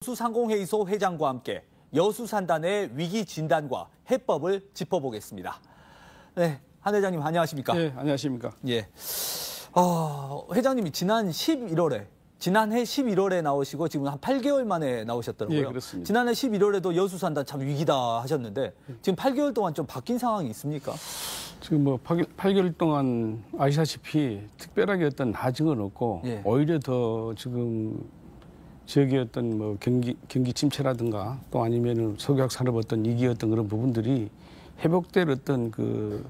여수상공회의소 회장과 함께 여수산단의 위기 진단과 해법을 짚어보겠습니다. 네, 한 회장님 안녕하십니까? 네, 안녕하십니까? 예. 회장님이 지난해 11월에 나오시고 지금 한 8개월 만에 나오셨더라고요. 예, 그렇습니다. 지난해 11월에도 여수산단 참 위기다 하셨는데 지금 8개월 동안 좀 바뀐 상황이 있습니까? 지금 뭐 8개월 동안 아시다시피 특별하게 어떤 나증은 없고 예. 오히려 더 지금 지역의 어떤 뭐 경기 침체라든가 또 아니면은 석유화학 산업 어떤 위기였던 그런 부분들이 회복될 어떤 그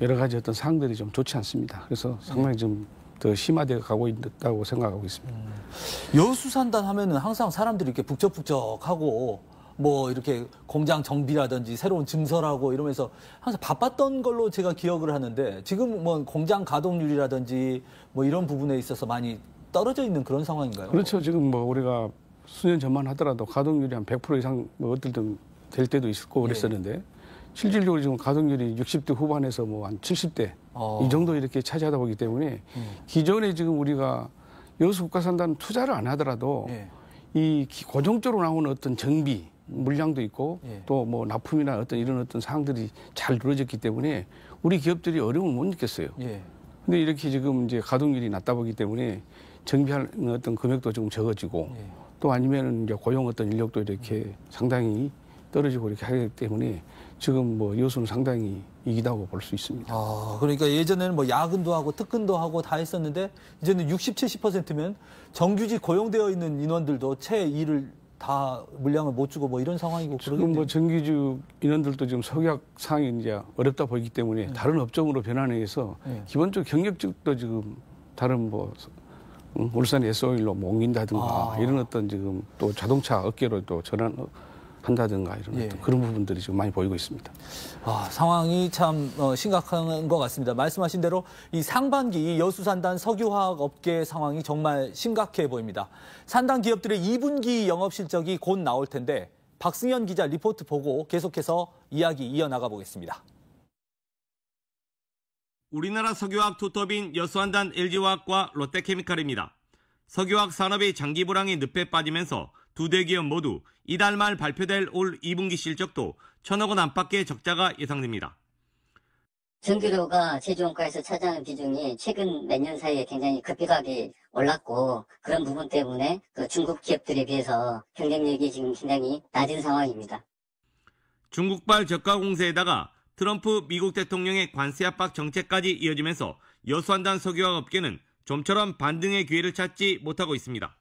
여러 가지 어떤 사항들이 좀 좋지 않습니다. 그래서 상당히 좀 더 심화되어 가고 있다고 생각하고 있습니다. 여수산단 하면은 항상 사람들이 이렇게 북적북적하고 뭐 이렇게 공장 정비라든지 새로운 증설하고 이러면서 항상 바빴던 걸로 제가 기억을 하는데 지금 뭐 공장 가동률이라든지 뭐 이런 부분에 있어서 많이 떨어져 있는 그런 상황인가요? 그렇죠. 지금 뭐 우리가 수년 전만 하더라도 가동률이 한 100% 이상 뭐 어떨 땐 될 때도 있었고 그랬었는데 실질적으로 지금 가동률이 60대 후반에서 뭐 한 70대 이 정도 이렇게 차지하다 보기 때문에 기존에 지금 우리가 여수국가산단 투자를 안 하더라도 이 고정적으로 나오는 어떤 정비 물량도 있고 또 뭐 납품이나 어떤 이런 어떤 사항들이 잘 이루어졌기 때문에 우리 기업들이 어려움을 못 느꼈어요. 근데 이렇게 지금 이제 가동률이 낮다 보기 때문에 정비하는 어떤 금액도 좀 적어지고 또 아니면은 이제 고용 어떤 인력도 이렇게 상당히 떨어지고 이렇게 하기 때문에 지금 뭐 여수는 상당히 위기다고 볼 수 있습니다. 그러니까 예전에는 뭐 야근도 하고 특근도 하고 다 했었는데 이제는 60, 70%면 정규직 고용되어 있는 인원들도 채 일을 다 물량을 못 주고 뭐 이런 상황이고 지금 뭐 정규직 인원들도 지금 석유화학 상황이 이제 어렵다 보이기 때문에 다른 업종으로 변환에 의해서 기본적으로 경력직도 지금 다른 뭐 울산 S-OIL로 뭐 옮긴다든가 이런 어떤 지금 또 자동차 업계로 또 전환한다든가 이런 어떤 그런 부분들이 지금 많이 보이고 있습니다. 상황이 참 심각한 것 같습니다. 말씀하신 대로 이 상반기 여수산단 석유화학 업계 상황이 정말 심각해 보입니다. 산단 기업들의 2분기 영업 실적이 곧 나올 텐데 박승현 기자 리포트 보고 계속해서 이야기 이어나가 보겠습니다. 우리나라 석유화학 투톱인 여수산단 LG화학과 롯데케미칼입니다. 석유화학 산업의 장기 불황이 늪에 빠지면서 두 대기업 모두 이달 말 발표될 올 2분기 실적도 1,000억 원 안팎의 적자가 예상됩니다. 전기료가 제조원가에서 차지하는 비중이 최근 몇 년 사이에 굉장히 급격하게 올랐고 그런 부분 때문에 그 중국 기업들에 비해서 경쟁력이 지금 굉장히 낮은 상황입니다. 중국발 저가 공세에다가 트럼프 미국 대통령의 관세 압박 정책까지 이어지면서 여수산단 석유화학 업계는 좀처럼 반등의 기회를 찾지 못하고 있습니다.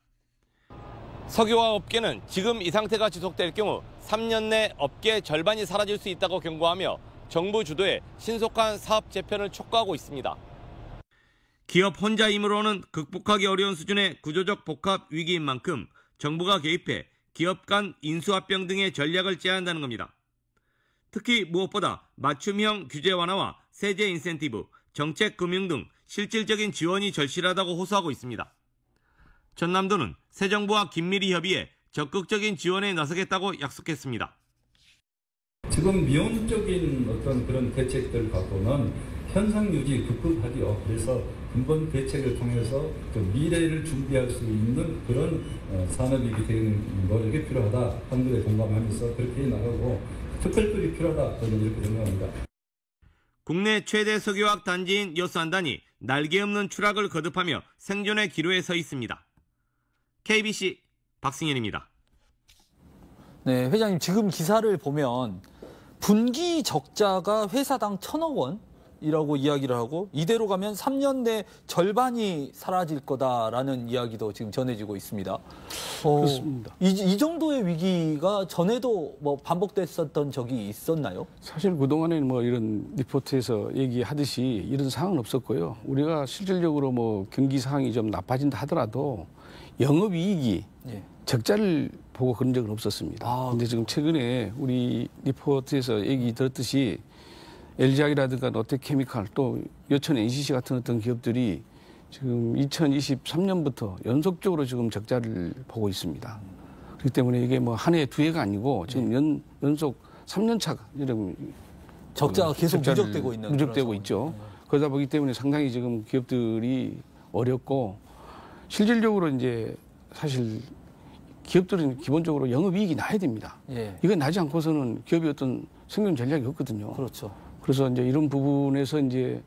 석유화학 업계는 지금 이 상태가 지속될 경우 3년 내 업계의 절반이 사라질 수 있다고 경고하며 정부 주도의 신속한 사업 재편을 촉구하고 있습니다. 기업 혼자 힘으로는 극복하기 어려운 수준의 구조적 복합 위기인 만큼 정부가 개입해 기업 간 인수합병 등의 전략을 짜야 한다는 겁니다. 특히 무엇보다 맞춤형 규제 완화와 세제 인센티브, 정책 금융 등 실질적인 지원이 절실하다고 호소하고 있습니다. 전남도는 새 정부와 긴밀히 협의해 적극적인 지원에 나서겠다고 약속했습니다. 지금 미온적인 어떤 그런 대책들 갖고는 현상 유지 급급하지요. 그래서 근본 대책을 통해서 좀 미래를 준비할 수 있는 그런 산업이 되는 노력이 필요하다. 한글에 공감하면서 그렇게 나가고 특별법이 필요하다. 저는 이렇게 생각합니다. 국내 최대 석유화학 단지인 여수산단이 날개 없는 추락을 거듭하며 생존의 기로에 서 있습니다. KBC 박승현입니다. 네, 회장님 지금 기사를 보면 분기 적자가 회사당 1,000억 원이라고 이야기를 하고 이대로 가면 3년 내 절반이 사라질 거다라는 이야기도 지금 전해지고 있습니다. 그렇습니다. 이 정도의 위기가 전에도 뭐 반복됐었던 적이 있었나요? 사실 그동안에는 뭐 이런 리포트에서 얘기하듯이 이런 상황은 없었고요. 우리가 실질적으로 뭐 경기 상황이 좀 나빠진다 하더라도 영업이익이 적자를 보고 그런 적은 없었습니다. 근데 지금 최근에 우리 리포트에서 얘기 들었듯이 LG화학이라든가 롯데케미칼 또 여천 NCC 같은 어떤 기업들이 지금 2023년부터 연속적으로 지금 적자를 보고 있습니다. 그렇기 때문에 이게 뭐 한 해, 두 해가 아니고 지금 연속 3년 차가 이런 적자가 계속 누적되고 있죠. 그러다 보기 때문에 상당히 지금 기업들이 어렵고 실질적으로 이제 사실 기업들은 기본적으로 영업이익이 나야 됩니다. 예. 이건 나지 않고서는 기업이 어떤 생존 전략이 없거든요. 그렇죠. 그래서 이제 이런 부분에서 이제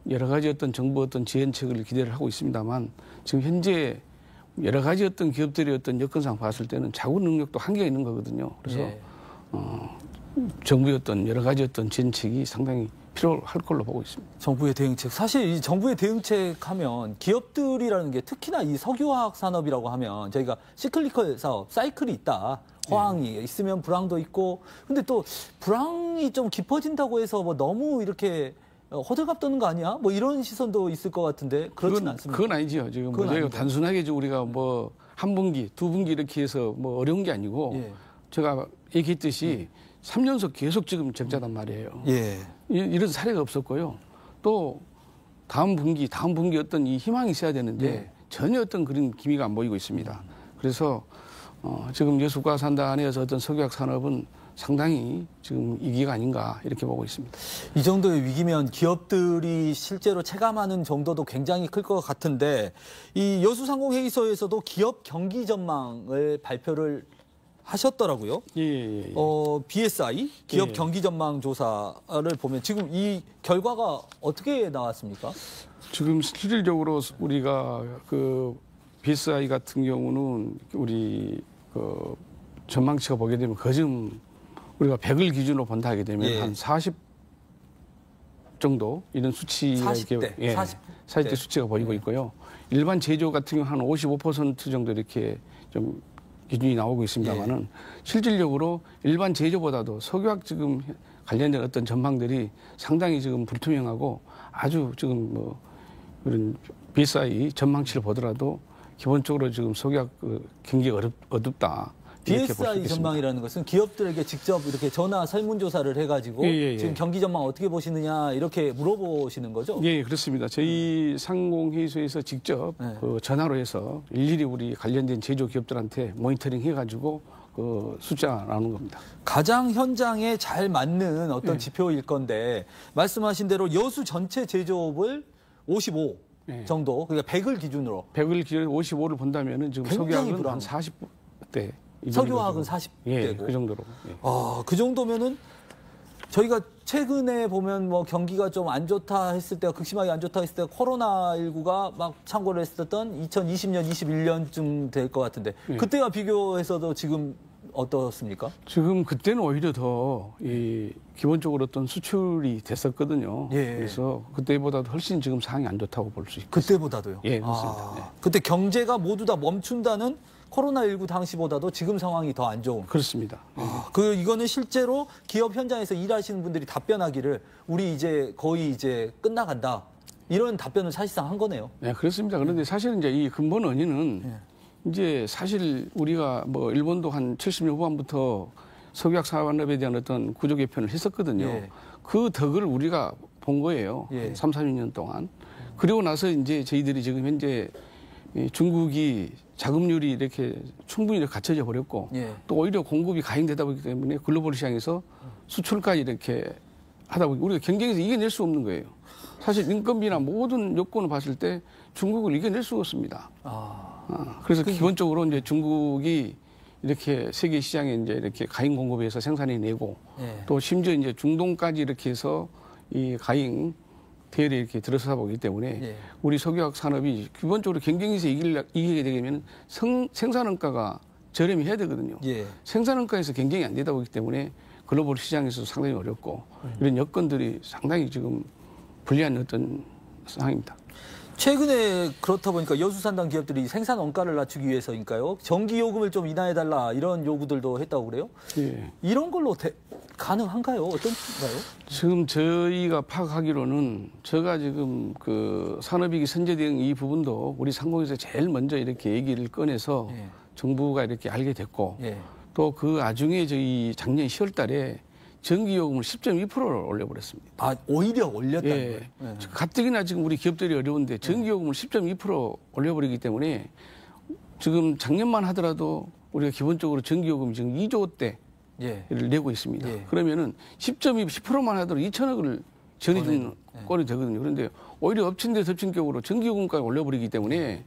여러 가지 어떤 정부 어떤 지원책을 기대를 하고 있습니다만 지금 현재 여러 가지 어떤 기업들의 어떤 여건상 봤을 때는 자구 능력도 한계가 있는 거거든요. 그래서 예. 정부의 어떤 여러 가지 어떤 지원책이 상당히 필요할 걸로 보고 있습니다. 정부의 대응책. 사실 이 정부의 대응책 하면 기업들이라는 게 특히나 이 석유화학 산업이라고 하면 저희가 시클리컬 사업, 사이클이 있다. 호황이 있으면 불황도 있고. 근데 또 불황이 좀 깊어진다고 해서 뭐 너무 이렇게 호들갑 떠는 거 아니야? 뭐 이런 시선도 있을 것 같은데 그렇진 않습니다. 그건 아니죠. 지금 뭐 저희가 단순하게 우리가 뭐 한 분기, 두 분기 이렇게 해서 뭐 어려운 게 아니고 예. 제가 얘기했듯이 3년석 계속 지금 적자단 말이에요. 예. 이런 사례가 없었고요. 또 다음 분기 어떤 이 희망이 있어야 되는데 예. 전혀 어떤 그런 기미가 안 보이고 있습니다. 그래서 지금 여수과산단에서 어떤 석유화학 산업은 상당히 지금 위기가 아닌가 이렇게 보고 있습니다. 이 정도의 위기면 기업들이 실제로 체감하는 정도도 굉장히 클 것 같은데 이 여수상공회의소에서도 기업 경기 전망을 발표를 하셨더라고요. 예. BSI 기업 예. 경기 전망 조사를 보면 지금 이 결과가 어떻게 나왔습니까? 지금 실질적으로 우리가 그 BSI 같은 경우는 우리 그 전망치가 보게 되면 거점 우리가 100을 기준으로 본다 하게 되면 예. 한 40 정도 이런 수치가 40대, 이렇게 40대 수치가 보이고 있고요. 일반 제조 같은 경우 한 55% 정도 이렇게 좀 기준이 나오고 있습니다만은 실질적으로 일반 제조보다도 석유화학 지금 관련된 어떤 전망들이 상당히 지금 불투명하고 아주 지금 뭐 그런 BSI 전망치를 보더라도 기본적으로 지금 석유화학 경기가 어둡다. BSI 전망이라는 것은 기업들에게 직접 이렇게 전화 설문조사를 해가지고 지금 경기 전망 어떻게 보시느냐 이렇게 물어보시는 거죠? 예, 그렇습니다. 저희 상공회의소에서 직접 그 전화로 해서 일일이 우리 관련된 제조 기업들한테 모니터링 해가지고 그 숫자 나오는 겁니다. 가장 현장에 잘 맞는 어떤 지표일 건데 말씀하신 대로 여수 전체 제조업을 55 정도, 그러니까 100을 기준으로. 100을 기준으로 55를 본다면은 지금 석유화학은 한 40대. 석유화학은 40대고. 예, 그 정도로. 예. 그 정도면은 저희가 최근에 보면 뭐 경기가 좀 안 좋다 했을 때가 극심하게 안 좋다 했을 때가 코로나19가 막 창궐을 했었던 2020년, 21년쯤 될 것 같은데 그때와 비교해서도 지금 어떻습니까? 지금 그때는 오히려 더 기본적으로 어떤 수출이 됐었거든요. 예. 그래서 그때보다도 훨씬 지금 상황이 안 좋다고 볼 수 있고. 그때보다도요? 예, 그렇습니다. 네. 그때 경제가 모두 다 멈춘다는 코로나19 당시보다도 지금 상황이 더 안 좋은. 그렇습니다. 이거는 실제로 기업 현장에서 일하시는 분들이 답변하기를 우리 이제 거의 이제 끝나간다. 이런 답변을 사실상 한 거네요. 네, 그렇습니다. 그런데 사실은 이제 이 근본 원인은 이제 사실 우리가 뭐 일본도 한 70년 후반부터 석유화학 산업에 대한 어떤 구조 개편을 했었거든요. 예. 그 덕을 우리가 본 거예요. 한 3, 40년 동안. 그리고 나서 이제 저희들이 지금 현재 중국이 자금률이 이렇게 충분히 이렇게 갖춰져 버렸고 또 오히려 공급이 가행되다 보기 때문에 글로벌 시장에서 수출까지 이렇게 하다 보니 우리가 경쟁에서 이겨낼 수 없는 거예요. 사실 인건비나 모든 요건을 봤을 때 중국을 이겨낼 수가 없습니다. 그래서 기본적으로 이제 중국이 이렇게 세계 시장에 이제 이렇게 가행 공급해서 생산해내고 또 심지어 이제 중동까지 이렇게 해서 이 가행 대열에 이렇게 들어서다 보기 때문에 우리 석유화학 산업이 기본적으로 경쟁에서 이기게 되면 생산원가가 저렴이 해야 되거든요. 생산원가에서 경쟁이 안 되다 보기 때문에 글로벌 시장에서 상당히 어렵고 이런 여건들이 상당히 지금 불리한 어떤 상황입니다. 최근에 그렇다 보니까 여수산단 기업들이 생산 원가를 낮추기 위해서니까요. 전기요금을 좀 인하해달라 이런 요구들도 했다고 그래요? 이런 걸로 가능한가요? 어떤가요? 지금 저희가 파악하기로는 제가 지금 그 산업위기 선제 대응 이 부분도 우리 상공에서 제일 먼저 이렇게 얘기를 꺼내서 정부가 이렇게 알게 됐고 또 그 나중에 저희 작년 10월 달에 전기요금을 10.2%를 올려버렸습니다. 오히려 올렸다는 거예요? 가뜩이나 지금 우리 기업들이 어려운데 전기요금을 10.2% 올려버리기 때문에 지금 작년만 하더라도 우리가 기본적으로 전기요금이 지금 2조 대를 내고 있습니다. 그러면은 10.2%만 하더라도 2천억을 전해주는 꼴이 되거든요. 그런데 오히려 엎친 데 덮친 격으로 전기요금까지 올려버리기 때문에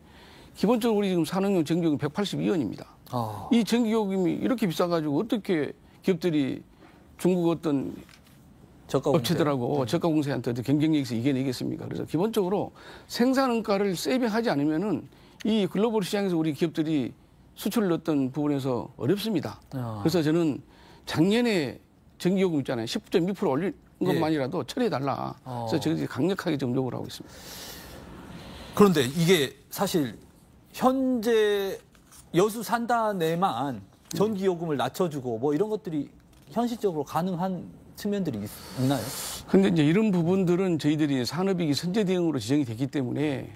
기본적으로 우리 지금 산업용 전기요금 182원입니다. 이 전기요금이 이렇게 비싸가지고 어떻게 기업들이 중국 어떤 업체들하고 저가 공세한테 경쟁력에서 이겨내겠습니까? 그래서 기본적으로 생산원가를 세이빙하지 않으면은 이 글로벌 시장에서 우리 기업들이 수출을 넣었던 부분에서 어렵습니다. 그래서 저는 작년에 전기요금 있잖아요. 10.2% 올린 것만이라도 처리해달라. 그래서 저희들이 강력하게 좀 요구를 하고 있습니다. 그런데 이게 사실 현재 여수 산단에만 전기요금을 낮춰주고 뭐 이런 것들이 현실적으로 가능한 측면들이 있나요? 그런데 이제 이런 부분들은 저희들이 산업위기 선제 대응으로 지정이 됐기 때문에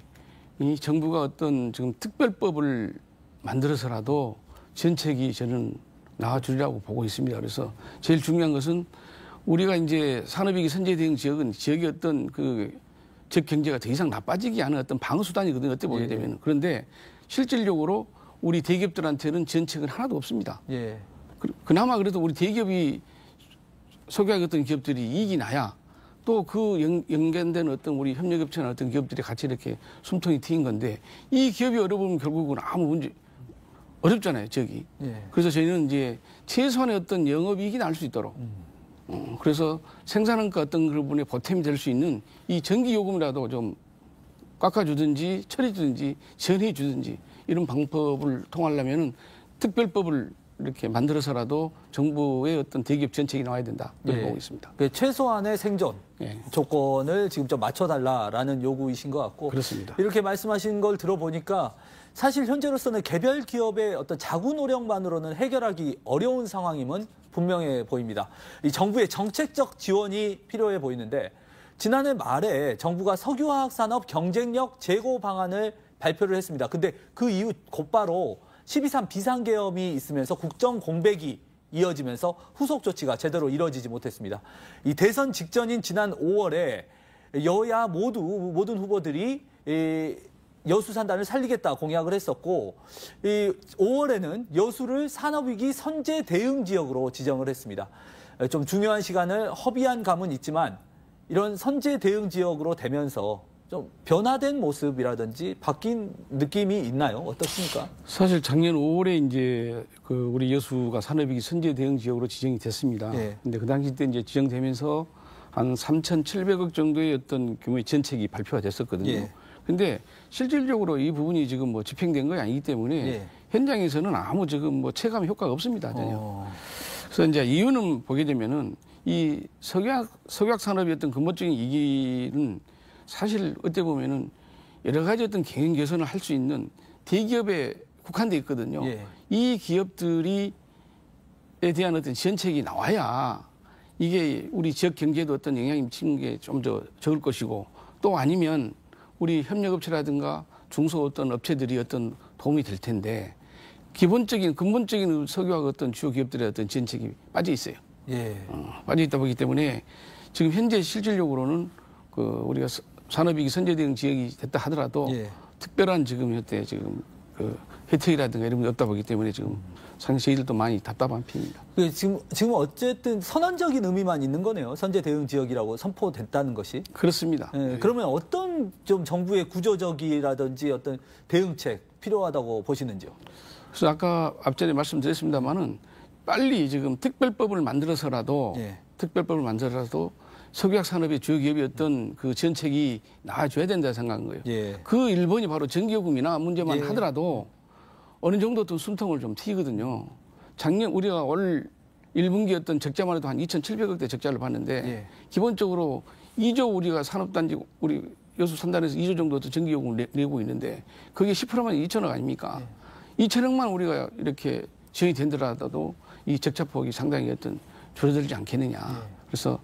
이 정부가 어떤 지금 특별법을 만들어서라도 정책이 저는 나와주리라고 보고 있습니다. 그래서 제일 중요한 것은 우리가 이제 산업위기 선제 대응 지역은 지역의 어떤 그 지역 경제가 더 이상 나빠지지 않은 어떤 방어 수단이거든요. 어떻게 보게 되면. 그런데 실질적으로 우리 대기업들한테는 정책은 하나도 없습니다. 그나마 그래도 우리 대기업이 소개하겠던 기업들이 이익이 나야 또 그 연관된 어떤 우리 협력업체나 어떤 기업들이 같이 이렇게 숨통이 트인 건데 이 기업이 어려우면 결국은 아무 문제 어렵잖아요, 저기. 그래서 저희는 이제 최소한의 어떤 영업이익이 날 수 있도록. 그래서 생산원가 어떤 부분에 보탬이 될 수 있는 이 전기요금이라도 좀 깎아주든지 처리주든지 전해주든지 이런 방법을 통하려면은 특별법을 이렇게 만들어서라도 정부의 어떤 대기업 정책이 나와야 된다. 이렇게 보고 있습니다. 최소한의 생존 조건을 지금 좀 맞춰달라라는 요구이신 것 같고. 그렇습니다. 이렇게 말씀하신 걸 들어보니까 사실 현재로서는 개별 기업의 어떤 자구 노력만으로는 해결하기 어려운 상황임은 분명해 보입니다. 이 정부의 정책적 지원이 필요해 보이는데 지난해 말에 정부가 석유화학 산업 경쟁력 제고 방안을 발표를 했습니다. 근데 그 이후 곧바로 12.3 비상계엄이 있으면서 국정 공백이 이어지면서 후속 조치가 제대로 이뤄지지 못했습니다. 이 대선 직전인 지난 5월에 여야 모든 후보들이 여수 산단을 살리겠다 공약을 했었고 5월에는 여수를 산업위기 선제 대응 지역으로 지정을 했습니다. 좀 중요한 시간을 허비한 감은 있지만 이런 선제 대응 지역으로 되면서 좀 변화된 모습이라든지 바뀐 느낌이 있나요? 어떻습니까? 사실 작년 5월에 이제 그 우리 여수가 산업위기 선제 대응 지역으로 지정이 됐습니다. 근데 그 당시 때 이제 지정되면서 한 3,700억 정도의 어떤 규모의 정책이 발표가 됐었거든요. 근데 실질적으로 이 부분이 지금 뭐 집행된 거 아니기 때문에 현장에서는 아무 지금 뭐 체감 효과가 없습니다. 전혀. 그래서 이제 이유는 보게 되면은 이 석유학 산업의 어떤 근본적인 이기는 사실 어떻게 보면은 여러 가지 어떤 경영 개선을 할 수 있는 대기업에 국한돼 있거든요. 이 기업들에 대한 어떤 지원책이 나와야 이게 우리 지역 경제에도 어떤 영향이 미치는 게 좀 더 적을 것이고 또 아니면 우리 협력업체라든가 중소 어떤 업체들이 어떤 도움이 될 텐데 근본적인 석유화학 어떤 주요 기업들의 어떤 지원책이 빠져 있어요. 빠져 있다 보기 때문에 지금 현재 실질적으로는 그 우리가 산업위기 선제 대응 지역이 됐다 하더라도 특별한 지금 현재 지금 그 혜택이라든가 이런 게 없다 보기 때문에 지금 상당히 저희들도 많이 답답한 편입니다. 지금 어쨌든 선언적인 의미만 있는 거네요. 선제 대응 지역이라고 선포됐다는 것이. 그렇습니다. 그러면 어떤 좀 정부의 구조적이라든지 어떤 대응책 필요하다고 보시는지요? 그래서 아까 앞전에 말씀드렸습니다만은 빨리 지금 특별법을 만들어서라도 석유화학 산업의 주요 기업이었던 그 정책이 나와줘야 된다 생각한 거예요. 그 1번이 바로 전기요금이나 문제만 하더라도 어느 정도 또 숨통을 좀 트이거든요. 작년 우리가 올 1분기였던 적자만 해도 한 2,700억대 적자를 봤는데 기본적으로 2조 우리가 산업단지 우리 여수 산단에서 2조 정도 더 전기요금을 내고 있는데 그게 10%만 2천억 아닙니까? 2천억만 우리가 이렇게 지원이 된다라도 이 적자폭이 상당히 어떤 줄어들지 않겠느냐. 그래서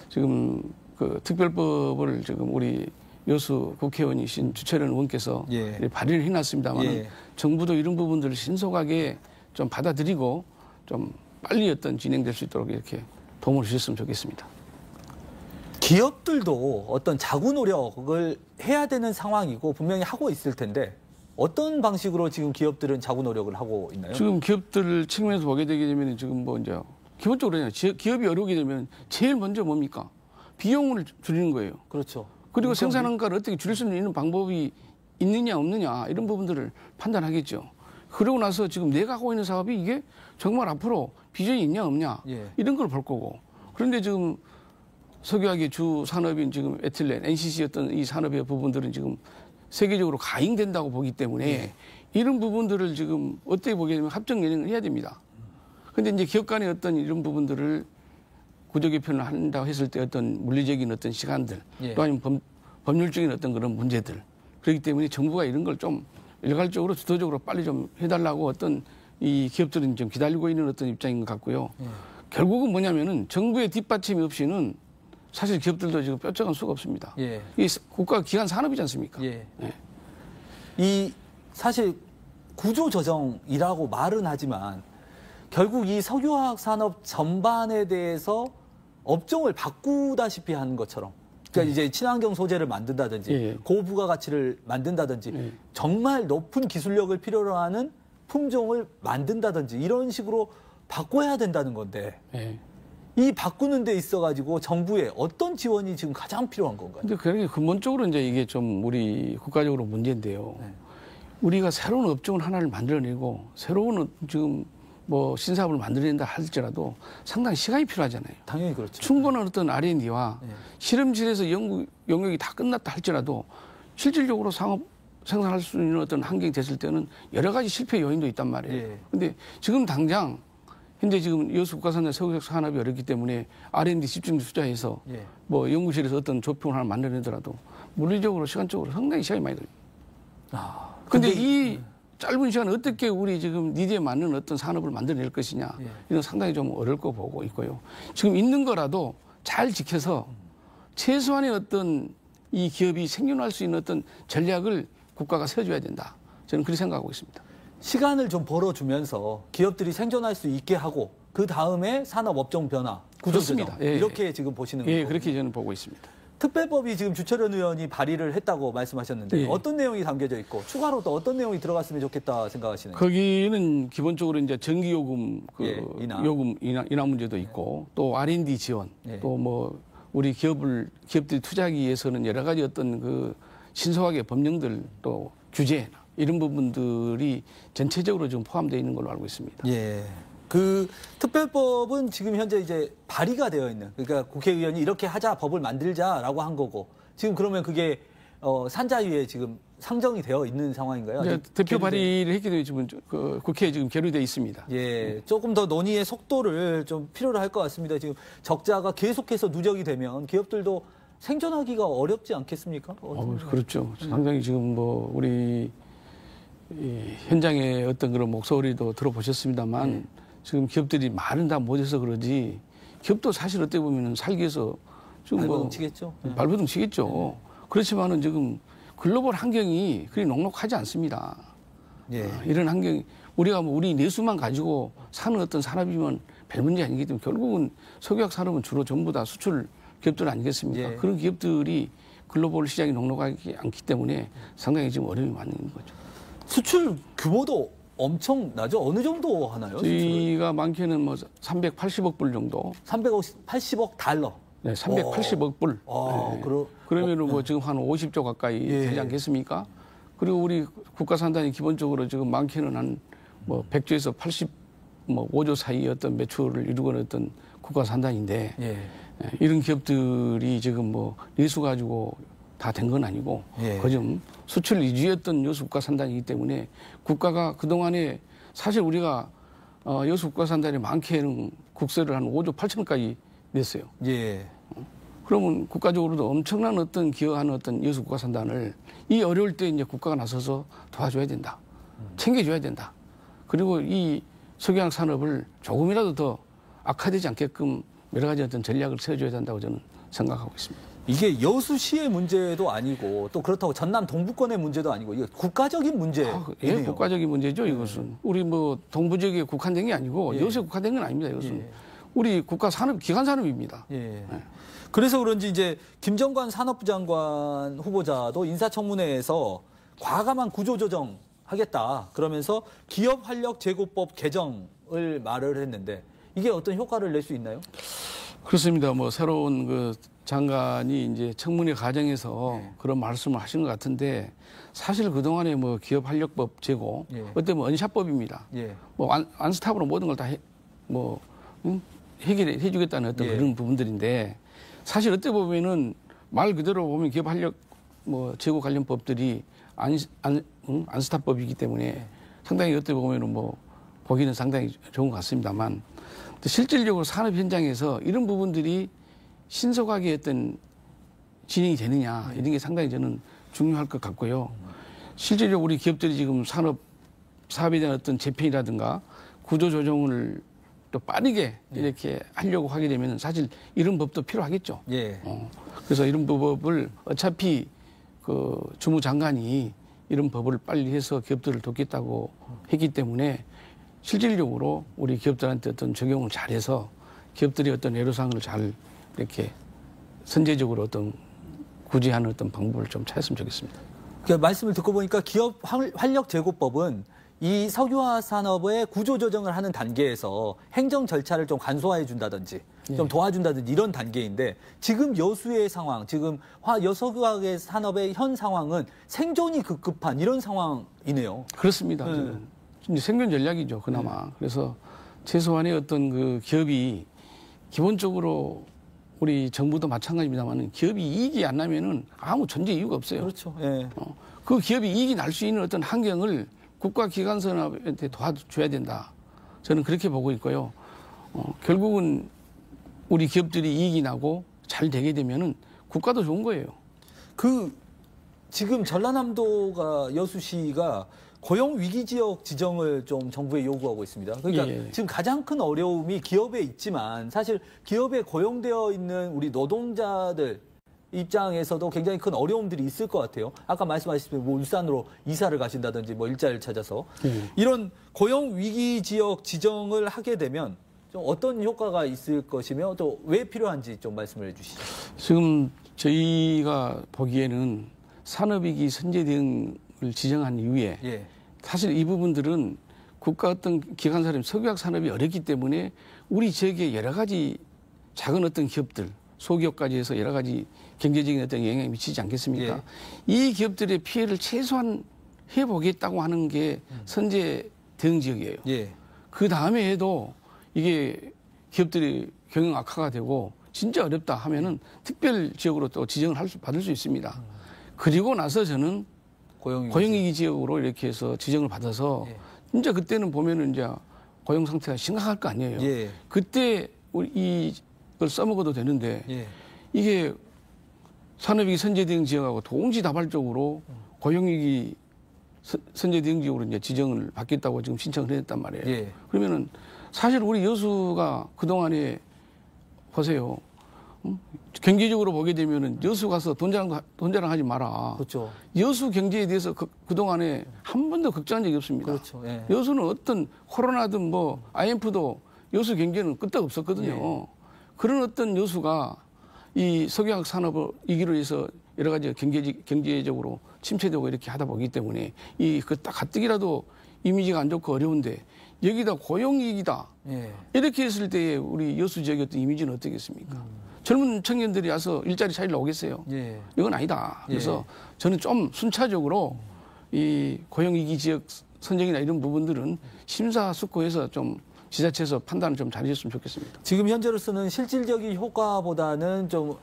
지금 그 특별법을 지금 우리 여수 국회의원이신 주철현 의원께서 발의를 해놨습니다만 정부도 이런 부분들을 신속하게 좀 받아들이고 좀 빨리 어떤 진행될 수 있도록 이렇게 도움을 주셨으면 좋겠습니다. 기업들도 어떤 자구 노력을 해야 되는 상황이고 분명히 하고 있을 텐데 어떤 방식으로 지금 기업들은 자구 노력을 하고 있나요? 지금 기업들 측면에서 보게 되게 되면 지금 뭐 이제 기본적으로 기업이 어려우게 되면 제일 먼저 뭡니까? 비용을 줄이는 거예요. 그렇죠. 그리고 생산원가를 어떻게 줄일 수 있는 방법이 있느냐 없느냐 이런 부분들을 판단하겠죠. 그러고 나서 지금 내가 하고 있는 사업이 이게 정말 앞으로 비전이 있냐 없냐 예. 이런 걸 볼 거고. 그런데 지금 석유화학의 주 산업인 지금 에틸렌, NCC였던 이 산업의 부분들은 지금 세계적으로 가잉된다고 보기 때문에 이런 부분들을 지금 어떻게 보게 되면 합적 연행을 해야 됩니다. 근데 이제 기업 간의 어떤 이런 부분들을 구조 개편을 한다고 했을 때 어떤 물리적인 어떤 시간들 예. 또 아니면 법률적인 어떤 그런 문제들 그렇기 때문에 정부가 이런 걸 좀 일괄적으로 주도적으로 빨리 좀 해달라고 어떤 이 기업들은 좀 기다리고 있는 어떤 입장인 것 같고요. 예. 결국은 뭐냐면은 정부의 뒷받침이 없이는 사실 기업들도 지금 뼈쩍은 수가 없습니다. 예. 이 국가 기관 산업이지 않습니까? 예. 예. 이 사실 구조조정이라고 말은 하지만 결국 이 석유화학 산업 전반에 대해서 업종을 바꾸다시피 하는 것처럼 그러니까 이제 친환경 소재를 만든다든지 예. 고부가가치를 만든다든지 예. 정말 높은 기술력을 필요로 하는 품종을 만든다든지 이런 식으로 바꿔야 된다는 건데 예. 이 바꾸는 데 있어가지고 정부의 어떤 지원이 지금 가장 필요한 건가요? 근데 그게 근본적으로 이제 이게 좀 우리 국가적으로 문제인데요. 네. 우리가 새로운 업종을 하나를 만들어내고 새로운 지금 뭐 신사업을 만들어낸다 할지라도 상당히 시간이 필요하잖아요. 당연히 그렇죠. 충분한 어떤 R&D와 네. 실험실에서 연구 영역이 다 끝났다 할지라도 실질적으로 상업 생산할 수 있는 어떤 환경이 됐을 때는 여러 가지 실패 요인도 있단 말이에요. 예. 근데 지금 당장 현재 지금 여수 국가산업 석유 산업이 어렵기 때문에 R&D 집중 투자해서 예. 뭐 연구실에서 어떤 조평을 하나 만들어내더라도 물리적으로 시간적으로 상당히 시간이 많이 걸립니다. 아, 근데 이 짧은 시간에 어떻게 우리 지금 니드에 맞는 어떤 산업을 만들어낼 것이냐 예. 이건 상당히 좀 어려울 거 보고 있고요. 지금 있는 거라도 잘 지켜서 최소한의 어떤 이 기업이 생존할 수 있는 어떤 전략을 국가가 세워줘야 된다. 저는 그렇게 생각하고 있습니다. 시간을 좀 벌어주면서 기업들이 생존할 수 있게 하고 그 다음에 산업 업종 변화, 구조조정 그렇습니다. 예, 이렇게 지금 보시는 예, 거고 그렇게 저는 보고 있습니다. 특별법이 지금 주철현 의원이 발의를 했다고 말씀하셨는데 예. 어떤 내용이 담겨져 있고 추가로 또 어떤 내용이 들어갔으면 좋겠다 생각하시는지. 거기는 기본적으로 이제 전기요금 예, 인하. 요금 인하 문제도 있고 또 R&D 지원 예. 또 뭐 우리 기업들이 투자하기 위해서는 여러 가지 어떤 그 신속하게 법령들 또 규제 이런 부분들이 전체적으로 좀 포함되어 있는 걸로 알고 있습니다. 예. 그 특별법은 지금 현재 이제 발의가 되어 있는 그러니까 국회의원이 이렇게 하자 법을 만들자라고 한 거고 지금 그러면 그게 산자위에 지금 상정이 되어 있는 상황인가요? 이제 아직 대표 계류돼- 발의를 했기 때문에 지금 그 국회에 지금 계류되어 있습니다. 예, 조금 더 논의의 속도를 좀 필요로 할 것 같습니다. 지금 적자가 계속해서 누적이 되면 기업들도 생존하기가 어렵지 않겠습니까? 그렇죠. 상당히 지금 뭐 우리 이 현장의 어떤 그런 목소리도 들어보셨습니다만 지금 기업들이 말은 다 못해서 그러지 기업도 사실 어떻게 보면 살기 위해서 지금 발버둥 치겠죠. 예. 발버둥 치겠죠. 그렇지만은 지금 글로벌 환경이 그리 녹록하지 않습니다. 예. 이런 환경 우리가 뭐 우리 내수만 가지고 사는 어떤 산업이면 별 문제 아니기 때문에 결국은 석유화학 산업은 주로 전부 다 수출 기업들 아니겠습니까? 예. 그런 기업들이 글로벌 시장이 녹록하지 않기 때문에 상당히 지금 어려움이 많은 거죠. 수출 규모도 엄청나죠? 어느 정도 하나요? 수출을? 저희가 많게는 뭐 380억 불 정도, 380억 달러. 네, 380억 불. 네. 그러면은 뭐 지금 한 50조 가까이 예. 되지 않겠습니까? 그리고 우리 국가산단이 기본적으로 지금 많게는 한 뭐 100조에서 85조 사이의 어떤 매출을 이루고는 어떤 국가산단인데 예. 이런 기업들이 지금 뭐 내수 가지고 다 된 건 아니고 예. 그좀 수출 위주였던 여수 국가산단이기 때문에 국가가 그동안에 사실 우리가 여수 국가산단이 많게는 국세를 한 5조 8천까지 냈어요. 예. 그러면 국가적으로도 엄청난 어떤 기여하는 어떤 여수 국가산단을 이 어려울 때 이제 국가가 나서서 도와줘야 된다. 챙겨줘야 된다. 그리고 이 석유화학 산업을 조금이라도 더 악화되지 않게끔 여러 가지 어떤 전략을 세워줘야 된다고 저는 생각하고 있습니다. 이게 여수시의 문제도 아니고 또 그렇다고 전남 동부권의 문제도 아니고 이거 국가적인 문제예요. 예, 국가적인 문제죠, 이것은. 우리 뭐 동부 지역에 국한된 게 아니고 예. 여수에 국한된 건 아닙니다, 이것은. 예. 우리 국가 산업, 기관 산업입니다. 예. 그래서 그런지 이제 김정관 산업부 장관 후보자도 인사청문회에서 과감한 구조조정 하겠다. 그러면서 기업활력제고법 개정을 말을 했는데 이게 어떤 효과를 낼 수 있나요? 그렇습니다. 뭐 새로운 그 장관이 이제 청문회 과정에서 그런 말씀을 하신 것 같은데 사실 그동안에 뭐 기업활력법 제고 어때 뭐 언샷법입니다. 뭐 완스탑으로 모든 걸 다 해결해 주겠다는 어떤 그런 부분들인데 사실 어떻게 보면은 말 그대로 보면 기업활력 뭐 제고 관련 법들이 안스탑법이기 때문에 상당히 어떻게 보면은 뭐 보기는 상당히 좋은 것 같습니다만 실질적으로 산업 현장에서 이런 부분들이 신속하게 어떤 진행이 되느냐 이런 게 상당히 저는 중요할 것 같고요. 실질적으로 우리 기업들이 지금 사업에 대한 어떤 재편이라든가 구조 조정을 또 빠르게 이렇게 하려고 하게 되면 사실 이런 법도 필요하겠죠. 그래서 이런 법을 어차피 그 주무장관이 이런 법을 빨리 해서 기업들을 돕겠다고 했기 때문에 실질적으로 우리 기업들한테 어떤 적용을 잘해서 기업들이 어떤 애로사항을 잘 이렇게 선제적으로 어떤 구제하는 어떤 방법을 좀 찾았으면 좋겠습니다. 그 말씀을 듣고 보니까 기업 활력 제고법은 이 석유화 산업의 구조 조정을 하는 단계에서 행정 절차를 좀 간소화해 준다든지 좀 도와준다든지 이런 단계인데 지금 여수의 상황, 지금 석유화 산업의 현 상황은 생존이 급급한 이런 상황이네요. 그렇습니다. 이제 생존 전략이죠, 그나마. 그래서 최소한의 어떤 그 기업이 기본적으로 우리 정부도 마찬가지입니다만 기업이 이익이 안 나면은 아무 존재 이유가 없어요. 그렇죠. 그 기업이 이익이 날 수 있는 어떤 환경을 국가 기관 산업한테 도와줘야 된다. 저는 그렇게 보고 있고요. 결국은 우리 기업들이 이익이 나고 잘 되게 되면은 국가도 좋은 거예요. 지금 전라남도가 여수시가 고용 위기 지역 지정을 좀 정부에 요구하고 있습니다. 그러니까 지금 가장 큰 어려움이 기업에 있지만 사실 기업에 고용되어 있는 우리 노동자들 입장에서도 굉장히 큰 어려움들이 있을 것 같아요. 아까 말씀하셨듯이 뭐 울산으로 이사를 가신다든지 뭐 일자리를 찾아서 이런 고용 위기 지역 지정을 하게 되면 좀 어떤 효과가 있을 것이며 또 왜 필요한지 좀 말씀을 해주시죠. 지금 저희가 보기에는 산업위기 선제 대응을 지정한 이후에 사실 이 부분들은 국가 어떤 기관사람 석유화학 산업이 어렵기 때문에 우리 지역에 여러 가지 작은 어떤 기업들 소기업까지 해서 여러 가지 경제적인 어떤 영향이 미치지 않겠습니까? 이 기업들의 피해를 최소한 해보겠다고 하는 게 선제 대응 지역이에요. 그 다음에 해도 이게 기업들이 경영 악화가 되고 진짜 어렵다 하면은 특별 지역으로 또 지정을 받을 수 있습니다. 그리고 나서 저는 고용위기 지역으로 이렇게 해서 지정을 받아서 진짜 그때는 보면은 이제 고용 상태가 심각할 거 아니에요. 그때 우리 이걸 써먹어도 되는데 이게 산업위기 선제 대응 지역하고 동시다발적으로 고용위기 선제 대응 지역으로 이제 지정을 받겠다고 지금 신청을 했단 말이에요. 그러면은 사실 우리 여수가 그동안에 보세요. 경제적으로 보게 되면은 여수 가서 돈 자랑하지 마라. 그렇죠. 여수 경제에 대해서 그동안에 한 번도 걱정한 적이 없습니다. 그렇죠. 여수는 어떤 코로나든 뭐 IMF도 여수 경제는 끄떡 없었거든요. 그런 어떤 여수가 이 석유화학 산업을 이기로 해서 여러 가지 경제적으로 침체되고 이렇게 하다 보기 때문에 딱 가뜩이라도 이미지가 안 좋고 어려운데 여기다 고용위기다. 이렇게 했을 때 우리 여수 지역의 어떤 이미지는 어떻겠습니까? 젊은 청년들이 와서 일자리 찾으러 오겠어요? 이건 아니다. 그래서 저는 좀 순차적으로 이 고용위기 지역 선정이나 이런 부분들은 심사숙고해서 좀 지자체에서 판단을 좀 잘해줬으면 좋겠습니다. 지금 현재로서는 실질적인 효과보다는 좀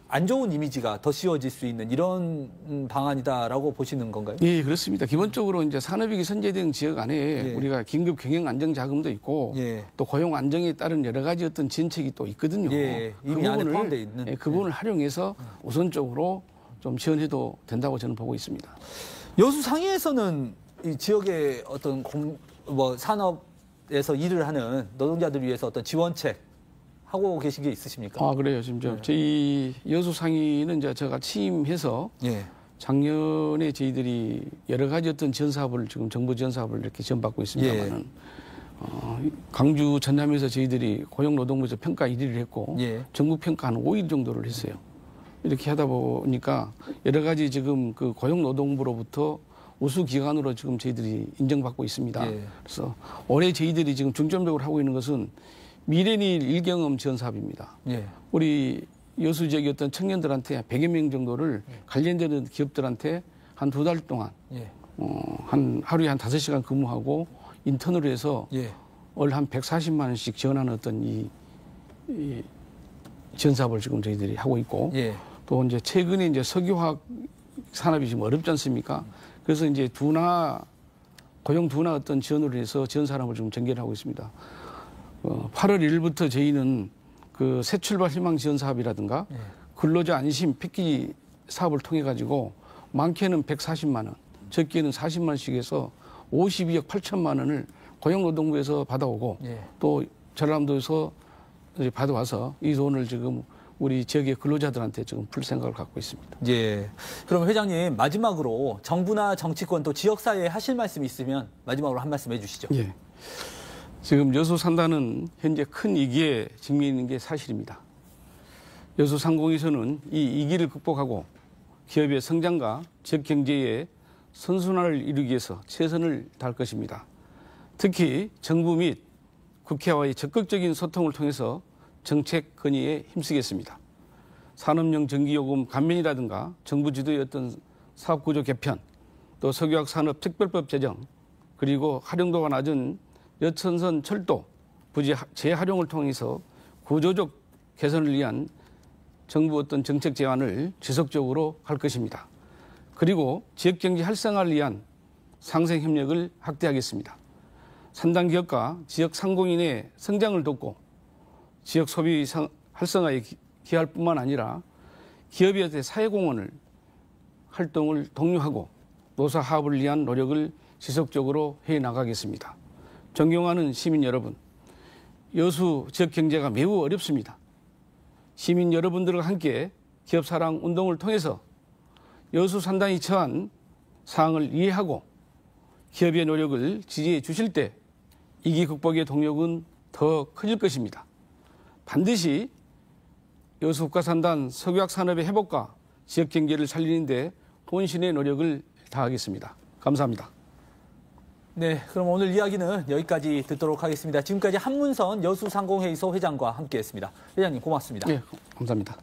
안 좋은 이미지가 더 씌워질 수 있는 이런 방안이다라고 보시는 건가요? 예, 그렇습니다. 기본적으로 이제 산업위기 선제 대응 지역 안에 우리가 긴급 경영 안정 자금도 있고 또 고용 안정에 따른 여러 가지 어떤 정책이 또 있거든요. 이미 안에 포함되어 있는. 그 부분을 활용해서 우선적으로 좀 지원해도 된다고 저는 보고 있습니다. 여수 상위에서는 이 지역의 어떤 산업에서 일을 하는 노동자들 위해서 어떤 지원책 하고 계신 게 있으십니까? 그래요. 지금 저희 여수 상위는 제가 취임해서 작년에 저희들이 여러 가지 어떤 지원 사업을 지금 정부 지원 사업을 이렇게 지원받고 있습니다만은 광주 전남에서 저희들이 고용노동부에서 평가 1위를 했고 전국 평가 한 5일 정도를 했어요. 이렇게 하다 보니까 여러 가지 지금 그 고용노동부로부터 우수 기관으로 지금 저희들이 인정받고 있습니다. 그래서 올해 저희들이 지금 중점적으로 하고 있는 것은 미래일 일경험 지원 사업입니다. 예. 우리 여수 지역의 어떤 청년들한테 100여 명 정도를 관련되는 기업들한테 한 2달 동안 예. 한 하루에 한 5시간 근무하고 인턴으로 해서 예. 월 한 140만 원씩 지원하는 어떤 이 지원 사업을 지금 저희들이 하고 있고 예. 또 이제 최근에 이제 석유화학 산업이 지금 어렵지 않습니까? 그래서 이제 고용 둔화 어떤 지원으로 해서 지원 사업을 지금 전개를 하고 있습니다. 8월 1일부터 저희는 그 새 출발 희망 지원 사업이라든가 근로자 안심 패키지 사업을 통해 가지고 많게는 140만 원, 적게는 40만 원씩 해서 52억 8천만 원을 고용노동부에서 받아오고 예. 또 전라남도에서 받아와서 이 돈을 지금 우리 지역의 근로자들한테 지금 풀 생각을 갖고 있습니다. 예. 그럼 회장님 마지막으로 정부나 정치권 또 지역사회에 하실 말씀이 있으면 마지막으로 한 말씀 해주시죠. 예. 지금 여수 산단은 현재 큰 위기에 직면해 있는 게 사실입니다. 여수 상공에서는 이 위기를 극복하고 기업의 성장과 지역 경제의 선순환을 이루기 위해서 최선을 다할 것입니다. 특히 정부 및 국회와의 적극적인 소통을 통해서 정책 건의에 힘쓰겠습니다. 산업용 전기요금 감면이라든가 정부 주도의 어떤 사업구조 개편, 또 석유화학 산업 특별법 제정, 그리고 활용도가 낮은 여천선 철도 부지 재활용을 통해서 구조적 개선을 위한 정부 어떤 정책 제안을 지속적으로 할 것입니다. 그리고 지역경제 활성화를 위한 상생 협력을 확대하겠습니다. 산단 기업과 지역 상공인의 성장을 돕고 지역 소비 활성화에 기여할 뿐만 아니라 기업의 사회공헌을 활동을 독려하고 노사화합을 위한 노력을 지속적으로 해나가겠습니다. 존경하는 시민 여러분, 여수 지역 경제가 매우 어렵습니다. 시민 여러분들과 함께 기업 사랑 운동을 통해서 여수 산단이 처한 사항을 이해하고 기업의 노력을 지지해 주실 때 위기 극복의 동력은 더 커질 것입니다. 반드시 여수 국가산단 석유화학 산업의 회복과 지역 경제를 살리는 데 본신의 노력을 다하겠습니다. 감사합니다. 네, 그럼 오늘 이야기는 여기까지 듣도록 하겠습니다. 지금까지 한문선 여수상공회의소 회장과 함께했습니다. 회장님 고맙습니다. 네, 감사합니다.